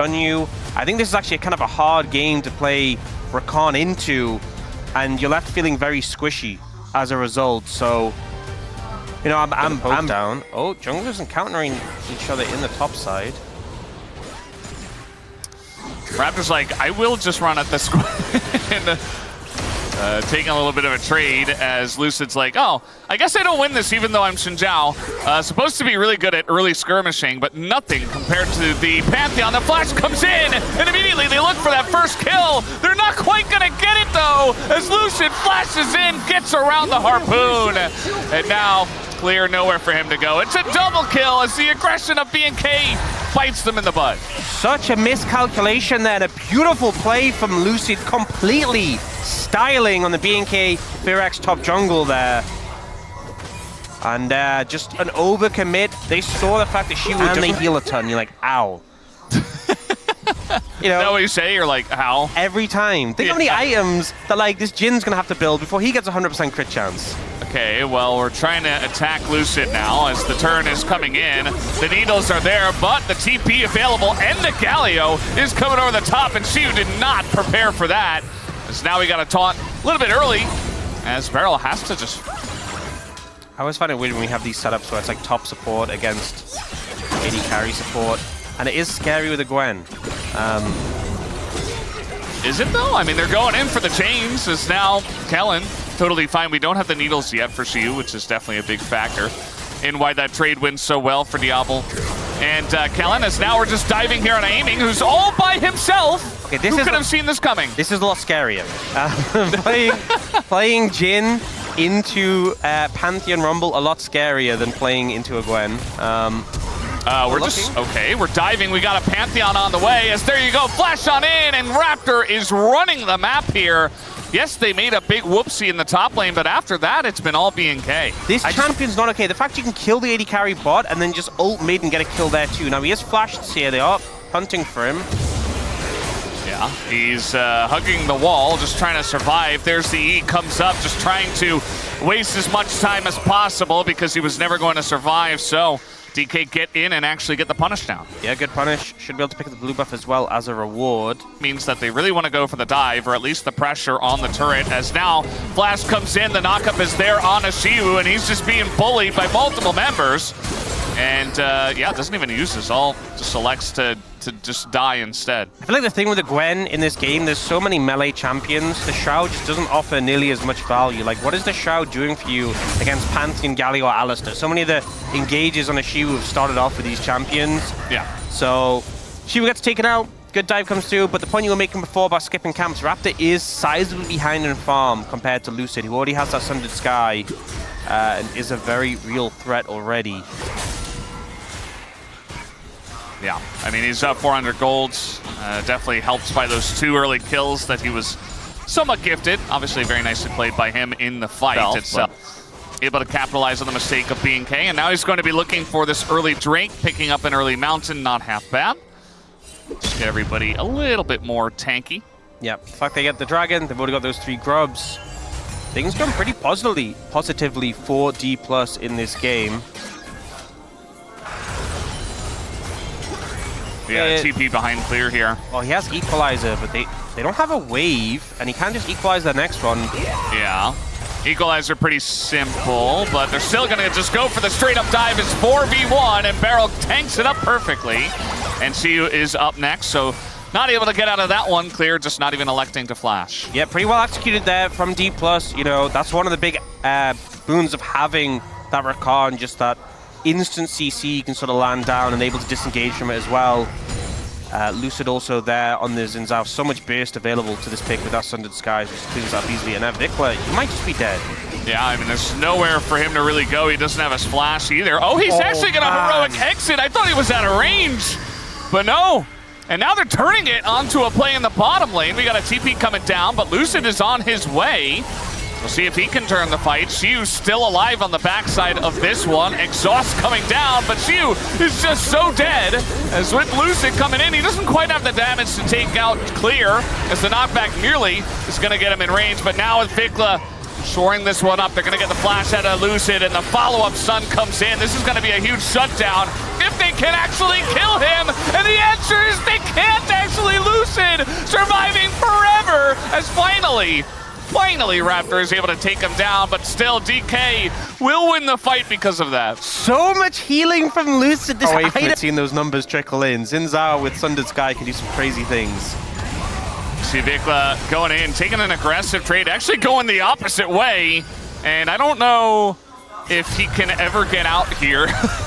on you. I think this is actually kind of a hard game to play Rakan into, and you're left feeling very squishy as a result. So, you know, I'm down. Oh, junglers encountering each other in the top side. Raptor's like, I will just run at the squad. Taking a little bit of a trade as Lucid's like, oh, I guess I don't win this even though I'm Xinjiao. Supposed to be really good at early skirmishing, but nothing compared to the Pantheon. The flash comes in, and immediately they look for that first kill. They're not quite going to get it, though, as Lucid flashes in, gets around the harpoon. And now, clear, nowhere for him to go. It's a double kill as the aggression of BNK bites them in the butt. Such a miscalculation there, and a beautiful play from Lucid, completely styling on the BNK FEARX top jungle there. And just an overcommit. They saw the fact that she would and they heal a ton. You're like, ow. You know, is that what you say? You're like, how? Every time. Think how many items that like this Jin's gonna have to build before he gets 100% crit chance. Okay, well, we're trying to attack Lucid now as the turn is coming in. The needles are there, but the TP available, and the Galio is coming over the top, and Xiu did not prepare for that. As now we got a taunt a little bit early, as Beryl has to just... I always find it weird when we have these setups where it's like top support against AD carry support, and it is scary with a Gwen. Is it though? I mean, they're going in for the chains, as now Kellen totally fine. We don't have the needles yet for Xiu, which is definitely a big factor in why that trade wins so well for Diablo. And Kellen, as now we're just diving here on Aiming, who's all by himself. Okay, this Who could have seen this coming? This is a lot scarier. Playing Jin into Pantheon Rumble, a lot scarier than playing into a Gwen. We're just, okay, we're diving. We got a Pantheon on the way, as there you go, flash on in, and Raptor is running the map here. Yes, they made a big whoopsie in the top lane, but after that, it's been all BNK. This champion's not okay. The fact you can kill the AD carry bot and then just ult mid and get a kill there too. Now, he has flashed here. They are hunting for him. Yeah, he's hugging the wall, just trying to survive. There's the E, comes up, just trying to waste as much time as possible because he was never going to survive, so... DK get in and actually get the punish down. Yeah, good punish. Should be able to pick up the blue buff as well as a reward. Means that they really want to go for the dive, or at least the pressure on the turret, as now Flash comes in, the knockup is there on Xiu, and he's just being bullied by multiple members. And yeah, doesn't even use this all, just selects to just die instead. I feel like the thing with the Gwen in this game, there's so many melee champions, the Shroud just doesn't offer nearly as much value. Like, what is the Shroud doing for you against Pantheon, Galio, or Alistar? So many of the engages on a Xiu have started off with these champions. Yeah. So, Xiu gets taken out, good dive comes through, but the point you were making before about skipping camps, Raptor is sizably behind in farm compared to Lucid, who already has that Sundered Sky, and is a very real threat already. Yeah, I mean, he's up 400 golds. Definitely helped by those 2 early kills that he was somewhat gifted. Obviously, very nicely played by him in the fight itself. Able to capitalize on the mistake of BNK, and now he's going to be looking for this early Drake, picking up an early Mountain, not half bad. Just get everybody a little bit more tanky. Yep, the fact they get the Dragon, they've already got those 3 grubs. Things going pretty positively for Dplus in this game. Yeah, TP behind clear here. Well, he has Equalizer, but they don't have a wave, and he can't just equalize the next one. Yeah. Equalizer pretty simple, but they're still going to just go for the straight-up dive. It's 4v1, and Beryl tanks it up perfectly. And Xiu is up next, so not able to get out of that one. Clear, just not even electing to flash. Yeah, pretty well executed there from Dplus. You know, that's one of the big boons of having that Rakan, just that instant CC you can sort of land down and able to disengage from it as well. Lucid also there on the Xin Zhao. So much burst available to this pick with that Sundered Skies, which cleans up easily. And now Vikla, he might just be dead. Yeah, I mean, there's nowhere for him to really go. He doesn't have a splash either. Oh, he's actually going to heroic exit. I thought he was out of range, but no. And now they're turning it onto a play in the bottom lane. We got a TP coming down, but Lucid is on his way. We'll see if he can turn the fight. Xiu still alive on the backside of this one. Exhaust coming down, but Xiu is just so dead. As with Lucid coming in, he doesn't quite have the damage to take out Clear, as the knockback nearly is going to get him in range. But now with Vikla shoring this one up, they're going to get the flash out of Lucid, and the follow-up Sun comes in. This is going to be a huge shutdown if they can actually kill him. And the answer is they can't. Lucid surviving forever as finally Raptor is able to take him down, but still DK will win the fight because of that. So much healing from Lucid. This item. Seeing those numbers trickle in. Xin Zhao with Sundered Sky can do some crazy things. See Vikla going in, taking an aggressive trade, actually going the opposite way, and I don't know if he can ever get out here.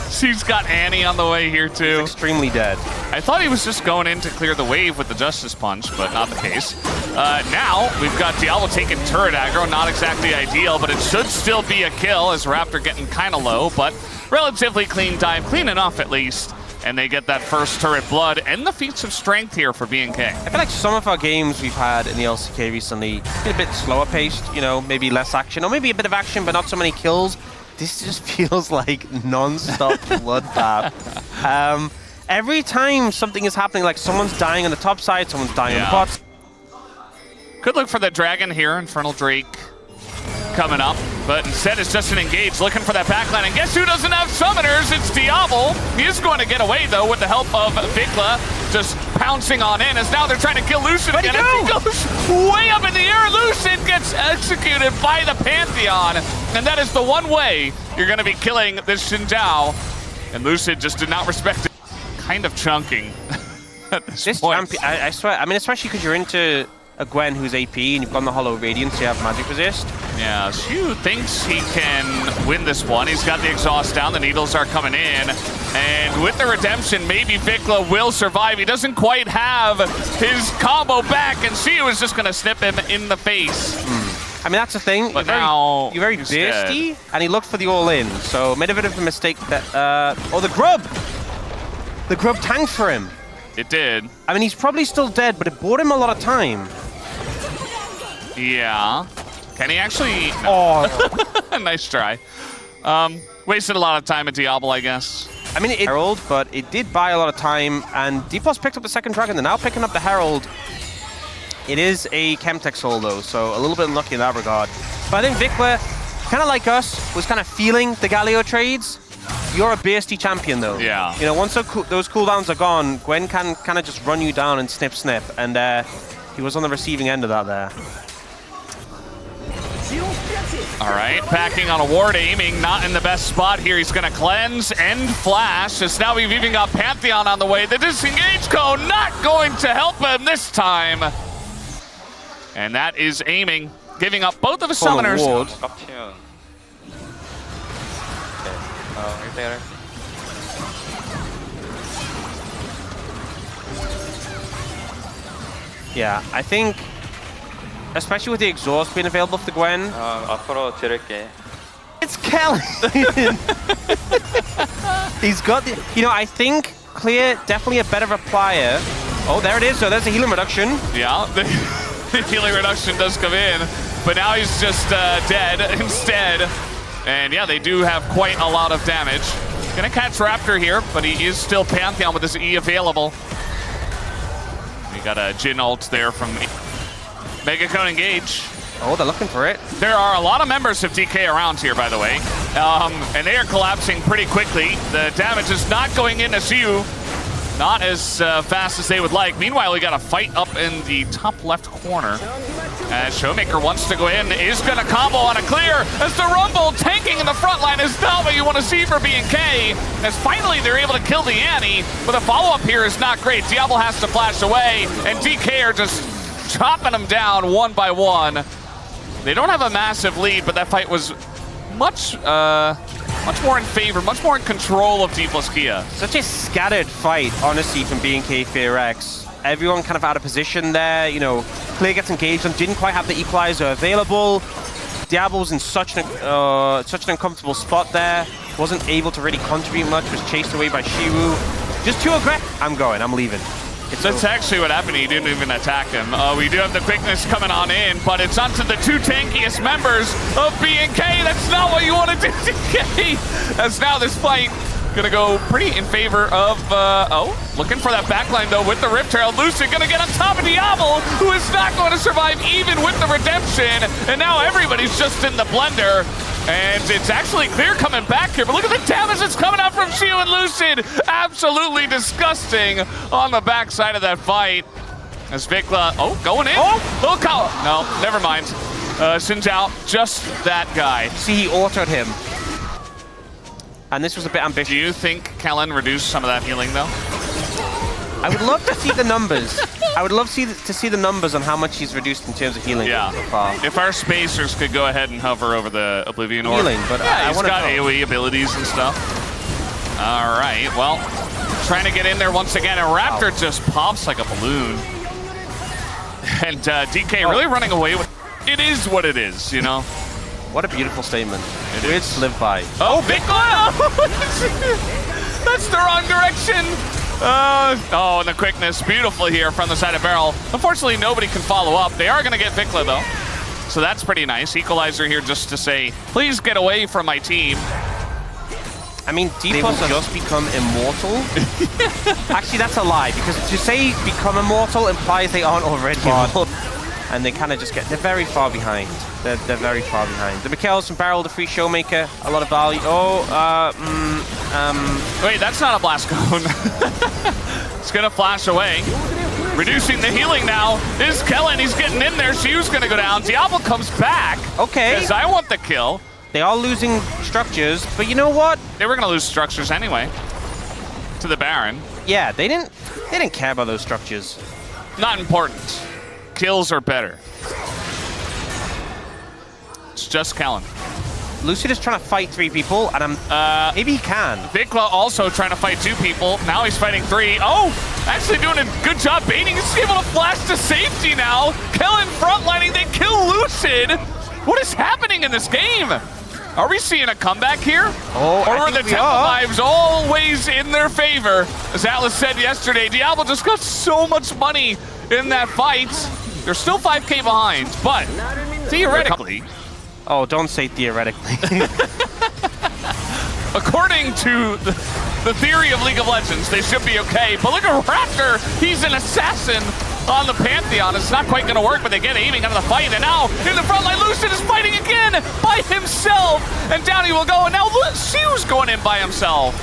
He's got Annie on the way here too. He's extremely dead. I thought he was just going in to clear the wave with the Justice Punch, but not the case. Now we've got Diablo taking turret aggro, not exactly ideal, but it should still be a kill as Raptor getting kind of low, but relatively clean dive, clean enough at least. And they get that first turret blood and the feats of strength here for BNK. I feel like some of our games we've had in the LCK recently been a bit slower paced, you know, maybe less action, or maybe a bit of action, but not so many kills. This just feels like non-stop bloodbath. Every time something is happening, like someone's dying on the top side, someone's dying on the bot. Good look for the dragon here, Infernal Drake coming up, but instead it's just an engage looking for that backline, and guess who doesn't have summoners? It's Diablo. He is going to get away though with the help of Vikla, just pouncing on in as now they're trying to kill Lucid again. He goes way up in the air. Lucid gets executed by the Pantheon, and that is the one way you're going to be killing this Xin Zhao, and Lucid just did not respect it. Kind of chunking at this point. Champion, I swear, I mean, especially because you're into a Gwen who's AP and you've got the Hollow Radiance, so you have magic resist. Yeah, Zeus thinks he can win this one. He's got the exhaust down, the needles are coming in, and with the redemption, maybe Vikla will survive. He doesn't quite have his combo back, and Zeus is just going to snip him in the face. I mean, that's the thing. But you're very thirsty, and he looked for the all-in, so made a bit of a mistake that... oh, the Grub! The Grub tanked for him. It did. I mean, he's probably still dead, but it bought him a lot of time. Yeah. Can he actually? No. Oh, nice try. Wasted a lot of time at Diablo, I guess. I mean, it Herald, but it did buy a lot of time, and Dplus picked up the second dragon. They're now picking up the Herald. It is a Chemtech soul, though, so a little bit unlucky in that regard. But I think Vikla, kind of like us, was kind of feeling the Galio trades. You're a bursty champion, though. Yeah. You know, once those cooldowns are gone, Gwen can kind of just run you down and snip, and he was on the receiving end of that there. All right, packing on a ward, aiming not in the best spot here. He's going to cleanse and flash. As now we've even got Pantheon on the way. The disengage code not going to help him this time. And that is aiming, giving up both of his summoners. Yeah, I think, especially with the exhaust being available for the Gwen. 앞으로 지를게. It's Kelly. He's got the, you know, I think Clear definitely a better replier. Oh, there it is. So there's a healing reduction. Yeah, the healing reduction does come in, but now he's just dead instead. And yeah, they do have quite a lot of damage. Gonna catch Raptor here, but he is still Pantheon with his E available. We got a Jin ult there from Mega Cone engage. Oh, they're looking for it. There are a lot of members of DK around here, by the way. And they are collapsing pretty quickly. The damage is not going into Zeus. Not as fast as they would like. Meanwhile, we got a fight up in the top left corner. As Showmaker wants to go in, is going to combo on a clear. As the Rumble tanking in the front line is not what you want to see for BNK. As finally they're able to kill the Annie, but the follow-up here is not great. Diablo has to flash away, and DK are just chopping them down one by one. They don't have a massive lead, but that fight was much more in favor, much more in control of Dplus Kia. Such a scattered fight, honestly, from BNK FEARX. Everyone kind of out of position there. You know, Clear gets engaged and didn't quite have the equalizer available. Diablo's in such an uncomfortable spot there. Wasn't able to really contribute much. Was chased away by Shiwu. Just too aggressive. I'm leaving. That's actually what happened. He didn't even attack him. We do have the quickness coming on in, but it's onto the two tankiest members of BNK. That's not what you want to do, DK. As now this fight gonna go pretty in favor of, looking for that backline though with the Rift Herald. Lucid gonna get on top of Diablo, who is not going to survive even with the redemption. And now everybody's just in the blender. And it's actually Clear coming back here, but look at the damage that's coming out from Zeus and Lucid. Absolutely disgusting on the backside of that fight. As Vikla, going in. Look out. No, never mind. Xin Zhao, just that guy. See, he autoed him. And this was a bit ambitious. Do you think Kellen reduced some of that healing, though? I would love to see the numbers. I would love to see the numbers on how much he's reduced in terms of healing so far. If our spacers could go ahead and hover over the Oblivion Orb. Healing, but yeah, I he's got AoE abilities and stuff. All right, well, trying to get in there once again, and Raptor just pops like a balloon. And DK really running away with it is what it is, you know? What a beautiful statement. It is to live by. Oh, Vikla! That's the wrong direction. Oh, and the quickness, beautiful here from the side of Barrel. Unfortunately, nobody can follow up. They are going to get Vikla, though. So that's pretty nice. Equalizer here just to say, please get away from my team. I mean, Dplus has just become immortal. Actually, that's a lie, because to say become immortal implies they aren't already immortal. And they kind of just they're very far behind. They're very far behind. The Mikhails from Barrel, the free Showmaker, a lot of value. Wait, that's not a blast cone. It's gonna flash away. Reducing the healing now is Kellen. He's getting in there. Xiu's gonna go down. Diablo comes back. Okay. Because I want the kill. They are losing structures, but you know what? They were gonna lose structures anyway. To the Baron. Yeah, they didn't care about those structures. Not important. Kills are better. It's just Kellen. Lucid is trying to fight 3 people, and maybe he can. Vikla also trying to fight 2 people. Now he's fighting 3. Oh, actually doing a good job baiting. He's able to flash to safety now. Kellen frontlining, they kill Lucid. What is happening in this game? Are we seeing a comeback here? Oh, or are the Temple Lives always in their favor? As Atlas said yesterday, Diablo just got so much money in that fight. They're still 5K behind, but theoretically... Oh, don't say theoretically. According to the theory of League of Legends, they should be okay. But look at Raptor. He's an assassin on the Pantheon. It's not quite going to work, but they get aiming out of the fight. And now, in the front line, Lucid is fighting again by himself. And down he will go. And now Xiu's going in by himself.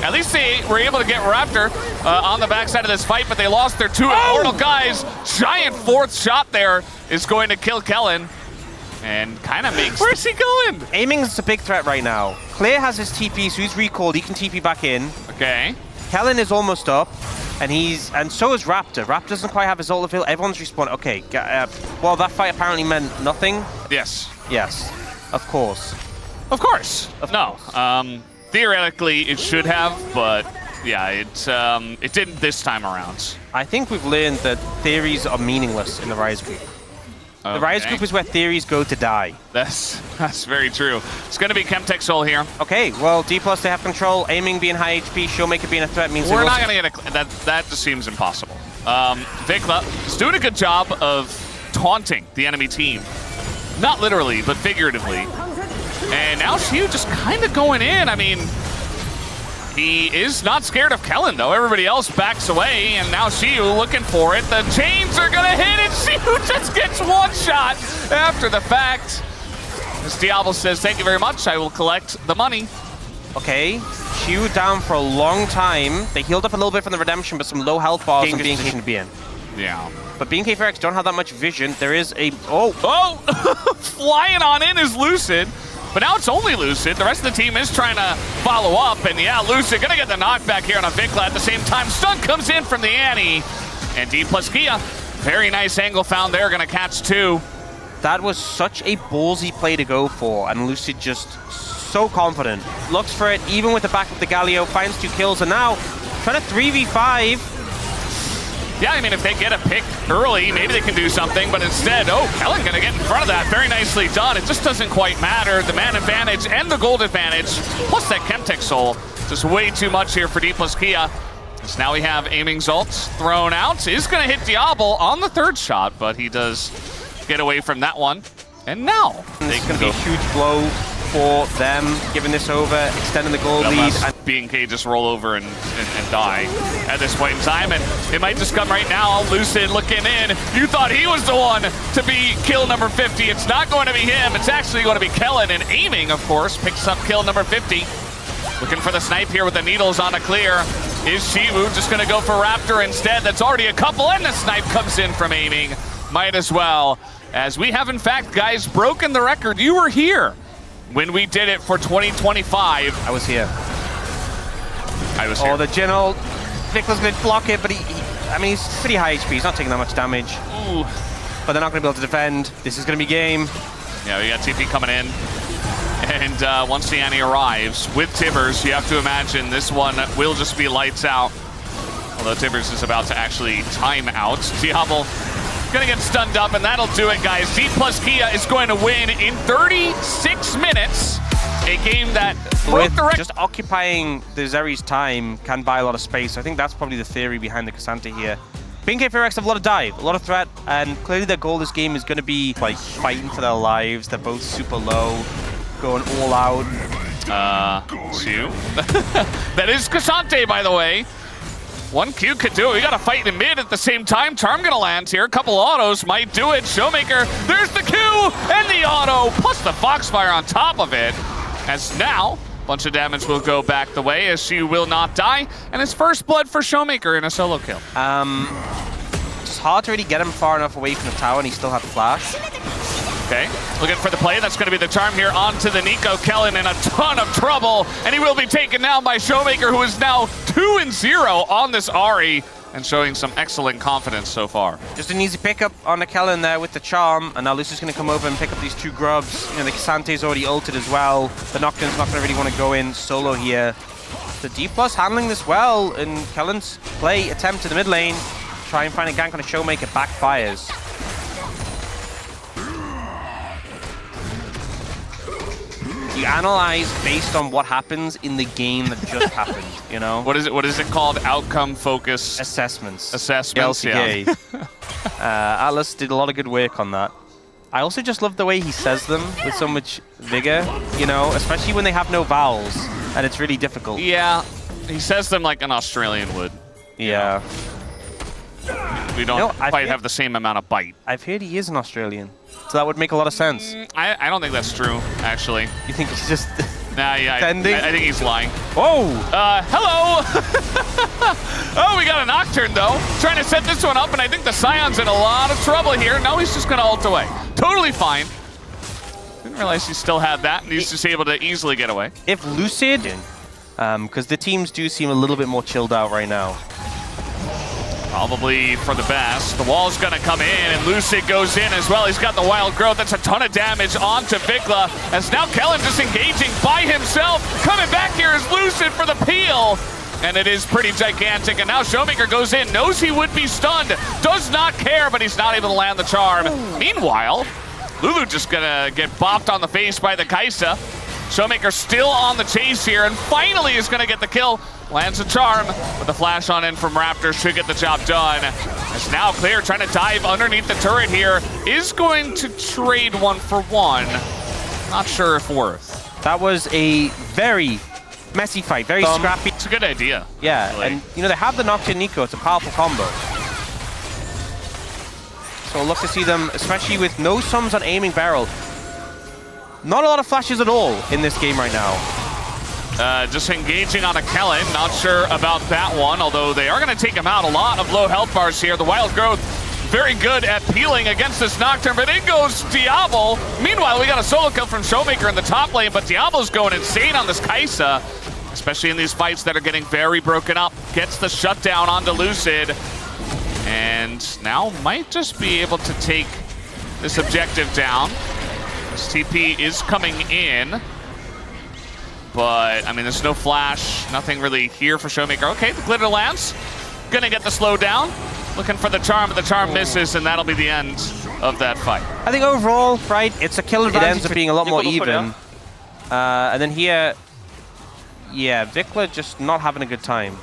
At least they were able to get Raptor on the backside of this fight, but they lost their 2 immortal guys. Giant 4th shot there is going to kill Kellen. And kind of makes... Where's he going? Aiming's a big threat right now. Clear has his TP, so he's recalled. He can TP back in. Okay. Kellen is almost up, and so is Raptor. Raptor doesn't quite have his ult available. Everyone's respawned. Okay, well, that fight apparently meant nothing. Yes. Yes, of course. Of course. No. Theoretically, it should have, but yeah, it didn't this time around. I think we've learned that theories are meaningless in the Rise group. Okay. The Rise group is where theories go to die. That's very true. It's going to be Chemtech Soul here. Okay, well, Dplus, they have control. Aiming being high HP, Showmaker being a threat means we're not going to get that just seems impossible. Vikla is doing a good job of taunting the enemy team. Not literally, but figuratively. And now Xiu just kind of going in. I mean, he is not scared of Kellen, though. Everybody else backs away, and now Xiu looking for it. The chains are going to hit, and Xiu just gets 1 shot after the fact. As Diablo says, thank you very much. I will collect the money. Okay, Xiu down for a long time. They healed up a little bit from the redemption, but some low health bars and BNK to be in. Yeah. But BNK FEARX don't have that much vision. There is a... Flying on in is Lucid. But now it's only Lucid. The rest of the team is trying to follow up. And yeah, Lucid gonna get the knockback here on a Vikla at the same time. Stun comes in from the Annie. And Dplus Kia, very nice angle found there. Gonna catch 2. That was such a ballsy play to go for. And Lucid just so confident. Looks for it, even with the back of the Galio. Finds 2 kills. And now trying to 3v5. Yeah, I mean, if they get a pick early, maybe they can do something, but instead, Kellen gonna get in front of that. Very nicely done. It just doesn't quite matter. The man advantage and the gold advantage, plus that Chemtech Soul, just way too much here for Dplus Kia. So now we have aiming ults thrown out. Is gonna hit Diablo on the 3rd shot, but he does get away from that one. And now, it's gonna be a huge blow for them, giving this over, extending the goal lead. BNK just roll over and die at this point in time, and it might just come right now. Lucid looking in. You thought he was the one to be kill number 50. It's not going to be him. It's actually going to be Kellen, and aiming, of course, picks up kill number 50. Looking for the snipe here with the needles on a clear. Is Shiwu just going to go for Raptor instead? That's already a couple, and the snipe comes in from aiming. Might as well, as we have, in fact, guys, broken the record. You were here when we did it for 2025. I was here. I was here. Oh, the general. Victor's going to block it, but I mean, he's pretty high HP. He's not taking that much damage. Ooh. But they're not going to be able to defend. This is going to be game. Yeah, we got TP coming in. And once the Annie arrives with Tibbers, you have to imagine this one will just be lights out. Although Tibbers is about to actually time out. Diablo gonna get stunned up, and that'll do it, guys. Dplus Kia is going to win in 36 minutes. A game that broke the record. Just occupying the Zeri's time can buy a lot of space. I think that's probably the theory behind the Cassante here. BNK FEARX have a lot of dive, a lot of threat, and clearly their goal this game is going to be like fighting for their lives. They're both super low, going all out. Two. That is Cassante, by the way. One Q could do it. We got to fight in mid at the same time. Charm gonna land here. A couple autos might do it. Showmaker, there's the Q and the auto, plus the Foxfire on top of it. As now, a bunch of damage will go back the way as she will not die. And it's first blood for Showmaker in a solo kill. It's hard to really get him far enough away from the tower, and he still had flash. Okay, looking for the play. That's going to be the charm here onto the Nico. Kellen in a ton of trouble, and he will be taken down by Showmaker, who is now 2-0 on this Ahri, and showing some excellent confidence so far. Just an easy pickup on the Kellen there with the charm, and now Lucy's going to come over and pick up these two grubs. You know, the Cassante's already ulted as well. The Nocturne's not going to really want to go in solo here. The Dplus handling this well, and Kellen's play attempt to the mid lane. Try and find a gank on a Showmaker, backfires. You analyze based on what happens in the game that just happened, you know? What is it called? Outcome focus assessments. Assessments, LCK. Yeah. Atlas did a lot of good work on that. I also just love the way he says them with so much vigor, you know, especially when they have no vowels and it's really difficult. Yeah, he says them like an Australian would. Yeah. We don't quite have the same amount of bite. I've heard he is an Australian. So that would make a lot of sense. I don't think that's true, actually. You think he's just nah, yeah, I think he's lying. Whoa! Hello! Oh, we got a Nocturne, though. Trying to set this one up, and I think the Scion's in a lot of trouble here. No, he's just going to ult away. Totally fine. Didn't realize he still had that, and he's just able to easily get away. If Lucid, because the teams do seem a little bit more chilled out right now. Probably for the best. The wall's gonna come in, and Lucid goes in as well. He's got the wild growth. That's a ton of damage onto Vikla. As now Kellen just engaging by himself. Coming back here is Lucid for the peel. And it is pretty gigantic. And now Showmaker goes in, knows he would be stunned, does not care, but he's not able to land the charm. Meanwhile, Lulu just gonna get bopped on the face by the Kaisa. Showmaker still on the chase here, and finally is gonna get the kill. Lands a charm, with the flash on in from Raptor, should get the job done. It's now Clear trying to dive underneath the turret here. Is going to trade 1-for-1. Not sure if worth. That was a very messy fight, very scrappy. It's a good idea. Yeah, really. And you know, they have the Nocturne Nico, it's a powerful combo. So we'll look to see them, especially with no sums on aiming barrel. Not a lot of flashes at all in this game right now. Just engaging on a Kellen, not sure about that one, although they are going to take him out. A lot of low health bars here. The Wild Growth, very good at peeling against this Nocturne, but in goes Diablo. Meanwhile, we got a solo kill from Showmaker in the top lane, but Diablo's going insane on this Kaisa, especially in these fights that are getting very broken up. Gets the shutdown onto Lucid, and now might just be able to take this objective down. This TP is coming in. But, I mean, there's no flash, nothing really here for Showmaker. Okay, the glitter lands. Gonna get the slow down. Looking for the charm, but the charm misses, and that'll be the end of that fight. I think overall, right, it's a kill advantage. It ends up being a lot more even. And then here, yeah, Vikla just not having a good time.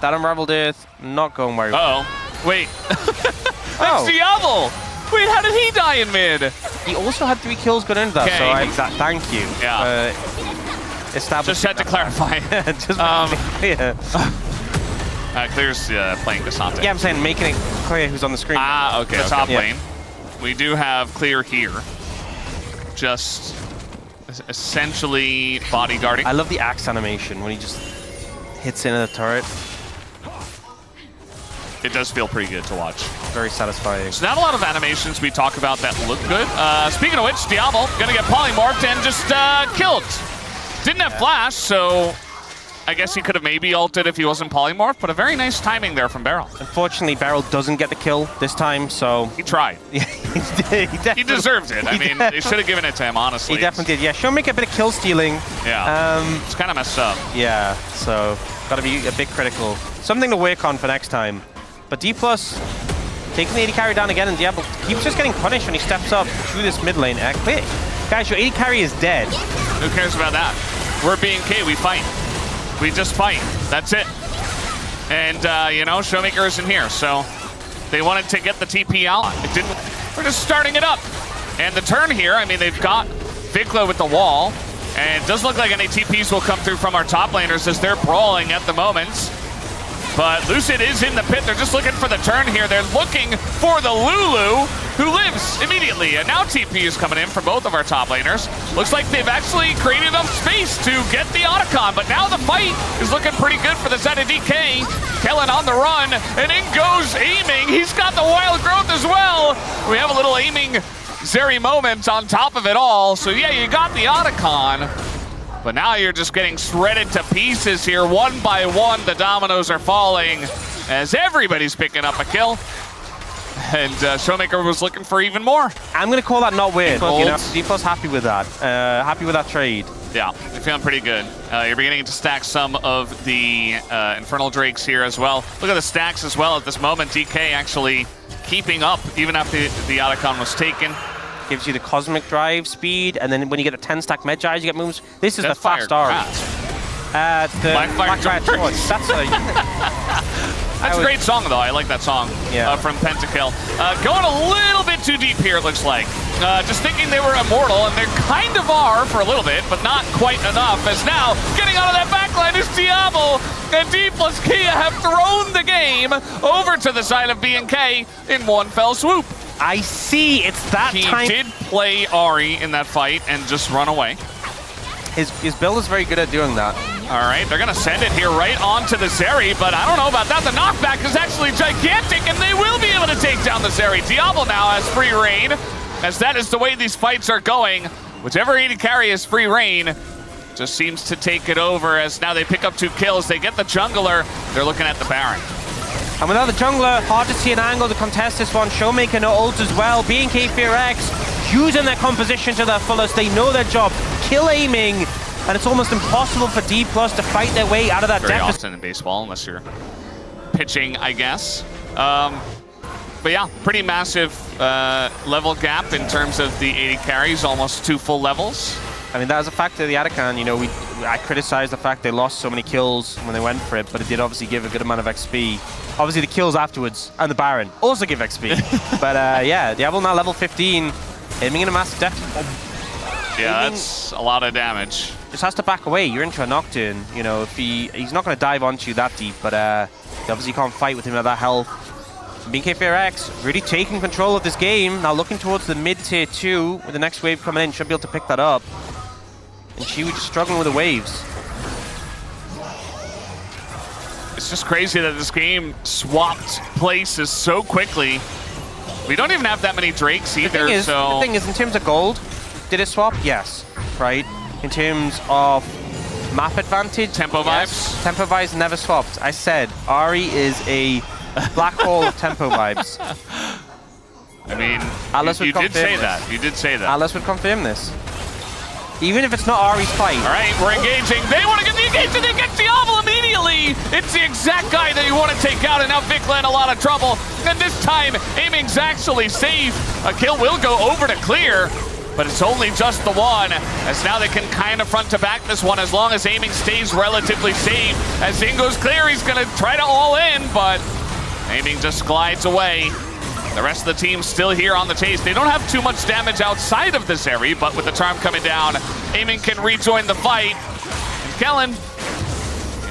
That Unraveled Earth, not going very well. Uh-oh. Wait. That's Diablo! Wait, how did he die in mid? He also had 3 kills going into that, so thank you. Yeah. Just had to clarify. Just Clear's playing Cassante. Yeah, I'm saying making it clear who's on the screen. Ah, okay, top lane. We do have Clear here. Just essentially bodyguarding. I love the axe animation when he just hits into the turret. It does feel pretty good to watch. Very satisfying. There's not a lot of animations we talk about that look good. Speaking of which, Diablo gonna get polymorphed and just killed. Didn't have flash, so I guess he could have maybe ulted if he wasn't polymorphed, but a very nice timing there from Beryl. Unfortunately, Beryl doesn't get the kill this time, so... He tried. Yeah, he deserves it. I mean, they should have given it to him, honestly. He definitely did. Yeah, Showmaker a bit of kill stealing. Yeah, it's kind of messed up. Yeah, so got to be a bit critical. Something to work on for next time. But Dplus taking the AD carry down again, and Diablo keeps just getting punished when he steps up through this mid lane. Quick, guys, your AD carry is dead. Who cares about that? We're BNK, we fight. We just fight. That's it. And, you know, Showmaker isn't here, so they wanted to get the TP out. It didn't. We're just starting it up. And the turn here, I mean, they've got Vikla with the wall, and it doesn't look like any TPs will come through from our top laners as they're brawling at the moment. But Lucid is in the pit. They're just looking for the turn here. They're looking for the Lulu, who lives immediately. And now TP is coming in for both of our top laners. Looks like they've actually created enough space to get the Otacon. But now the fight is looking pretty good for the side of DK. Kellen on the run, and in goes aiming. He's got the wild growth as well. We have a little aiming Zeri moment on top of it all. So yeah, you got the Otacon. But now you're just getting shredded to pieces here. One by one, the dominoes are falling as everybody's picking up a kill. And Showmaker was looking for even more. I'm going to call that not weird. You know, Dplus happy with that. Happy with that trade. Yeah, they're feeling pretty good. You're beginning to stack some of the Infernal Drakes here as well. Look at the stacks as well at this moment. DK actually keeping up even after the Otacon was taken. Gives you the Cosmic Drive speed, and then when you get a 10-stack Medjay, you get moves. This is the fast R. The Blackfire Charge. That's a great song, though. I like that song from Pentakill. Going a little bit too deep here, it looks like. Just thinking they were immortal, and they kind of are for a little bit, but not quite enough, as now getting out of that backline is Diablo, and Dplus Kia have thrown the game over to the side of BNK in one fell swoop. I see, it's that time. He did play Ahri in that fight and just run away. His build is very good at doing that. All right, they're gonna send it here right onto the Zeri, but I don't know about that. The knockback is actually gigantic, and they will be able to take down the Zeri. Diablo now has free reign, as that is the way these fights are going. Whichever AD carry has free reign, just seems to take it over, as now they pick up 2 kills. They get the jungler. They're looking at the Baron. And without the jungler, hard to see an angle to contest this one. Showmaker no ult as well. BNK FEARX using their composition to their fullest. They know their job. Kill aiming. And it's almost impossible for Dplus to fight their way out of that deficit. Very often in baseball, unless you're pitching, I guess. But yeah, pretty massive level gap in terms of the AD carries, almost 2 full levels. I mean, that was a factor of the Otacon. You know, I criticized the fact they lost so many kills when they went for it, but it did obviously give a good amount of XP. Obviously, the kills afterwards and the Baron also give XP. But yeah, Diablo now level 15, aiming in a massive depth. Yeah, that's a lot of damage. Just has to back away. You're into a Nocturne. You know, if he's not going to dive onto you that deep, but you obviously can't fight with him at that health. BNK FEARX really taking control of this game. Now looking towards the mid-tier 2 with the next wave coming in. Should be able to pick that up. And she was just struggling with the waves. It's just crazy that this game swapped places so quickly. We don't even have that many Drakes either, The thing is, in terms of gold, did it swap? Yes, right? In terms of map advantage, tempo vibes? Tempo vibes never swapped. I said, Ahri is a black hole of tempo vibes. I mean, Alice you did say that. You did say that. Alice would confirm this. Even if it's not Ahri's fight. All right, we're engaging. They want to get the engagement. They get Diablo immediately. It's the exact guy that you want to take out, and now Vikla in a lot of trouble. And this time, aiming's actually safe. A kill will go over to clear, but it's only just the one, as now they can kind of front to back this one as long as aiming stays relatively safe. As Zing goes clear, he's going to try to all in, but aiming just glides away. The rest of the team still here on the chase. They don't have too much damage outside of the Zeri, but with the charm coming down, aiming can rejoin the fight. And Kellen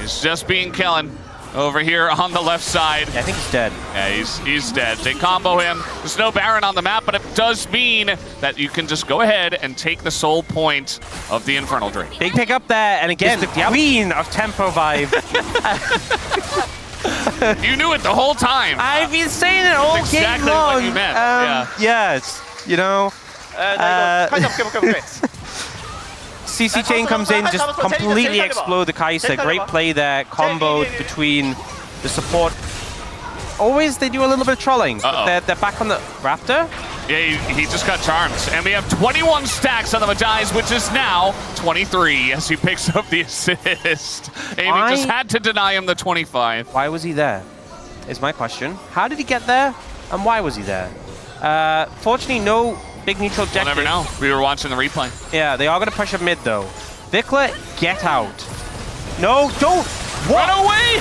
is just being Kellen. over here on the left side. Yeah, I think he's dead. Yeah, he's dead. They combo him. There's no Baron on the map, but it does mean that you can just go ahead and take the soul point of the Infernal Drake. Big pick up there, and again, the queen of tempo vibe. You knew it the whole time. I've been saying it all game exactly long. what you meant. Yes, you know. CC Chain comes in, just completely explode the Kai'Sa. Great play there, comboed between the support. Always they do a little bit of trolling. They're back on the Raptor. Yeah, he just got charmed. And we have 21 stacks on the Magi's, which is now 23 as he picks up the assist. Amy just had to deny him the 25. Why was he there, is my question. How did he get there, and why was he there? Fortunately, no big neutral objective. We'll never know. We were watching the replay. Yeah, they are going to push up mid, though. Vikla, get out. No, don't. Run away!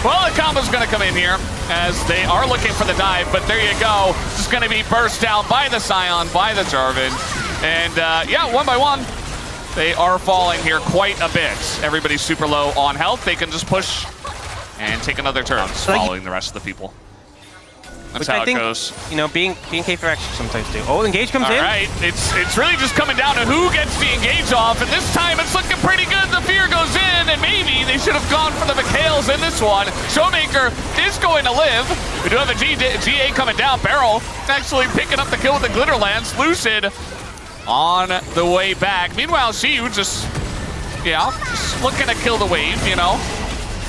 Well, the combo's going to come in here as they are looking for the dive, but there you go. It's going to be burst down by the Scion, by the Jarvan. And yeah, one by one, they are falling here quite a bit. Everybody's super low on health. They can just push and take another turn, following the rest of the people. That's how it goes. You know, BNK FEARX sometimes do. Oh, engage comes in. All right, it's really just coming down to who gets the engage off, and this time it's looking pretty good. The fear goes in, and maybe they should have gone for the McHales in this one. Showmaker is going to live. We do have a GA coming down. Barrel actually picking up the kill with the Glitter Lance. Lucid on the way back. Meanwhile, Xiu just looking to kill the wave, you know,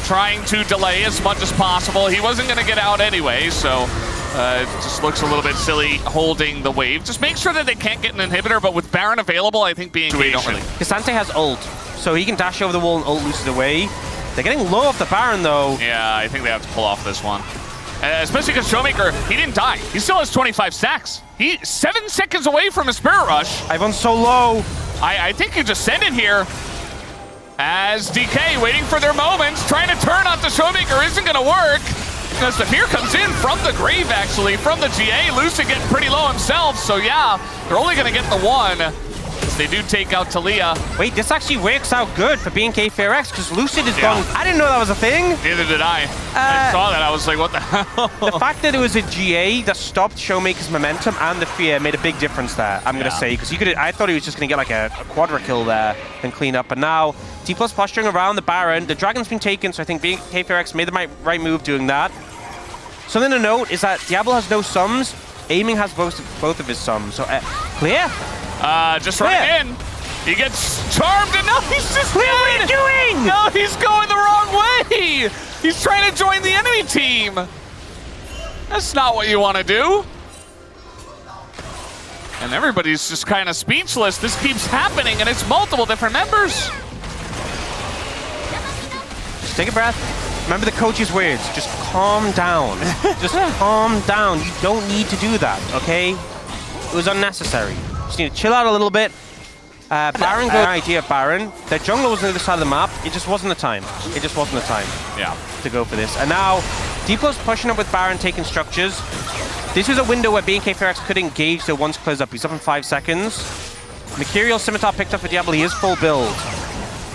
trying to delay as much as possible. He wasn't going to get out anyway, so it just looks a little bit silly holding the wave. Just make sure that they can't get an inhibitor, but with Baron available, I think being don't really. K'Sante has ult, so he can dash over the wall and ult Lucid away. They're getting low off the Baron, though. Yeah, I think they have to pull off this one. Especially because Showmaker, he didn't die. He still has 25 stacks. He's 7 seconds away from a Spirit Rush. Ivan's so low. I think you just send it here. As DK waiting for their moments, trying to turn onto Showmaker isn't going to work. As the fear comes in from the grave, actually, from the GA. Lucid getting pretty low himself, so yeah, they're only going to get the one. As they do take out Talia. Wait, this actually works out good for BNK FEARX, because Lucid is gone. I didn't know that was a thing. Neither did I. I saw that, I was like, what the hell? The fact that it was a GA that stopped Showmaker's momentum and the fear made a big difference there, I'm going to say, because I thought he was just going to get like a quadra kill there and clean up, but now Dplus posturing around the Baron. The Dragon's been taken, so I think BNK FEARX made the right move doing that. Something to note is that Diablo has no sums. Aiming has both of his sums. So, clear? Just running in. He gets charmed, and now he's just What are you doing? No, he's going the wrong way. He's trying to join the enemy team. That's not what you want to do. And everybody's just kind of speechless. This keeps happening, and it's multiple different members. Just take a breath. Remember the coach's words. Just calm down. Just calm down. You don't need to do that, okay? It was unnecessary. Just need to chill out a little bit. Baron, good idea, Baron. Their jungler was on the other side of the map. It just wasn't the time. It just wasn't the time to go for this. And now, Dplus pushing up with Baron, taking structures. This was a window where BNK FEARX could engage the once close up. He's up in 5 seconds. Mercurial Scimitar picked up for Diablo. He is full build.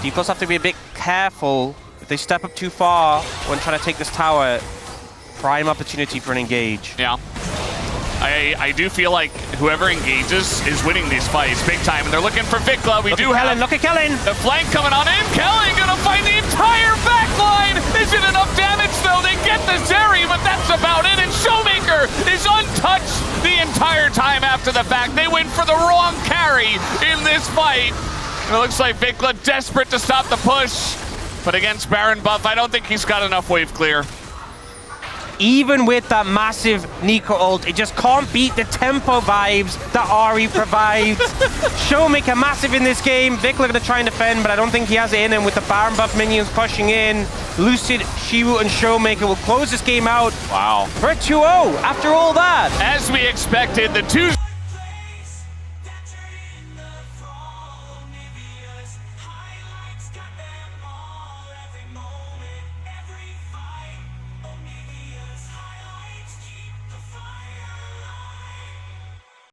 Dplus have to be a bit careful. If they step up too far when trying to take this tower, prime opportunity for an engage. Yeah. I do feel like whoever engages is winning these fights big time, and they're looking for Vikla. Look at Kellen. The flank coming on in. Kellen gonna fight the entire back line. Is it enough damage though? They get the Zeri, but that's about it. And Showmaker is untouched the entire time after the fact. They went for the wrong carry in this fight. And it looks like Vikla desperate to stop the push. But against Baron buff, I don't think he's got enough wave clear. Even with that massive Nico ult, it just can't beat the tempo vibes that Ari provides. Showmaker massive in this game. Vikla going to try and defend, but I don't think he has it in him with the Baron buff minions pushing in. Lucid, Xiu, and Showmaker will close this game out. Wow. For a 2-0 after all that. As we expected, the two...